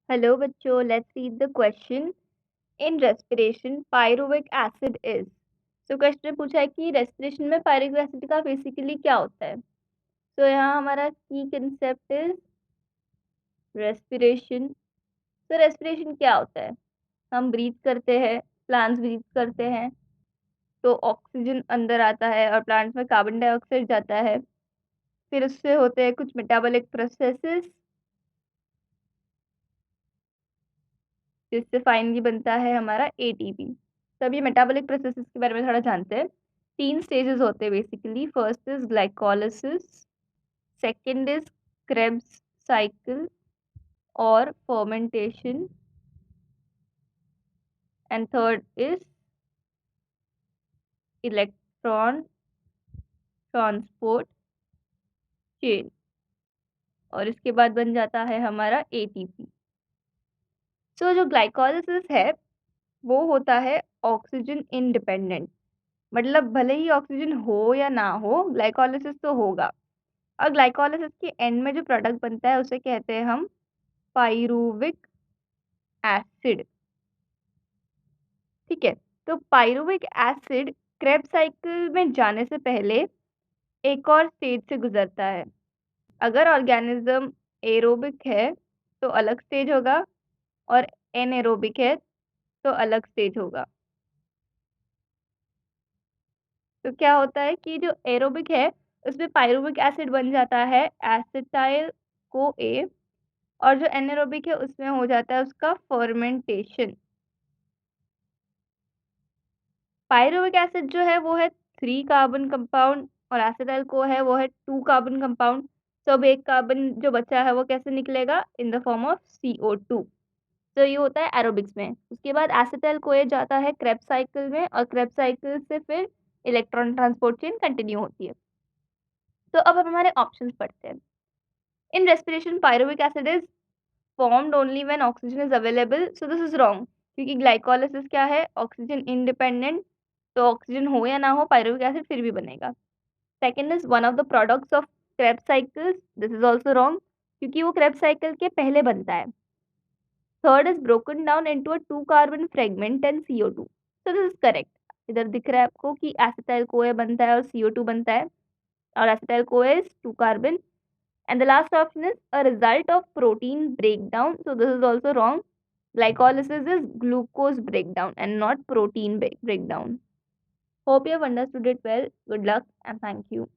Hello बच्चों, let's read the question. In respiration pyruvic acid is. तो question पूछा है कि रेस्पिरेशन में पायरुविक एसिड का बेसिकली क्या होता है। तो यहाँ हमारा की कंसेप्ट इज रेस्पिरेशन। तो रेस्पिरेशन क्या होता है? हम ब्रीथ करते हैं, प्लांट्स ब्रीथ करते हैं, तो ऑक्सीजन अंदर आता है और प्लांट्स में कार्बन डाइऑक्साइड जाता है। फिर उससे होते हैं कुछ मेटाबॉलिक प्रोसेसेस, जिससे फाइनली बनता है हमारा एटीपी। तो अब ये मेटाबॉलिक प्रोसेसेस के बारे में थोड़ा जानते हैं। 3 स्टेजेस होते हैं basically. First is glycolysis, second is Krebs cycle और fermentation, and third is electron transport chain. और इसके बाद बन जाता है हमारा एटीपी। सो जो ग्लाइकोलिसिस है वो होता है ऑक्सीजन इंडिपेंडेंट। मतलब भले ही ऑक्सीजन हो या ना हो, ग्लाइकोलिसिस तो होगा। और ग्लाइकोलिसिस के एंड में जो प्रोडक्ट बनता है उसे कहते हैं हम पाइरुविक एसिड। ठीक है। तो पाइरुविक एसिड क्रेब्स साइकिल में जाने से पहले एक और स्टेज से गुजरता है। अगर ऑर्गेनिज्म एरोबिक है तो अलग स्टेज होगा, और एनएरोबिक है तो अलग स्टेज होगा। तो क्या होता है कि जो एरोबिक है उसमें पाइरुविक एसिड बन जाता है एसिटाइल को ए, और जो एनारोबिक है उसमें हो जाता है उसका फर्मेंटेशन। पाइरुविक एसिड जो है वो है 3 कार्बन कंपाउंड, और एसिटाइल को है वो है 2 कार्बन कंपाउंड। तो अब एक कार्बन जो बचा है वो कैसे निकलेगा? In the form of CO2। तो ये होता है एरोबिक्स में। उसके बाद एसिटाइल को जाता है क्रेब्स साइकिल में, और क्रेब्स साइकिल से फिर इलेक्ट्रॉन ट्रांसपोर्ट चेन कंटिन्यू होती है। तो अब हम हमारे ऑप्शंस पढ़ते हैं। In respiration pyruvic acid is formed only when oxygen is available. So this is wrong, क्योंकि ग्लाइकोलिसिस क्या है? Oxygen independent. तो ऑक्सीजन हो या ना हो, पायरुविक एसिड फिर भी बनेगा। Second is one of the products of Krebs cycles. This is also wrong, क्योंकि वो क्रेब्स साइकिल के पहले बनता है। Third is broken down into a 2 carbon fragment and CO2। So this is correct. इधर दिख रहा है आपको कि एसिटाइल कोए बनता है और CO2 बनता है, और acetyl CoA is 2 carbon. And the last option is a result of protein breakdown. So this is also wrong. Glycolysis is glucose breakdown and not protein breakdown. Hope you have understood it well. Good luck and thank you.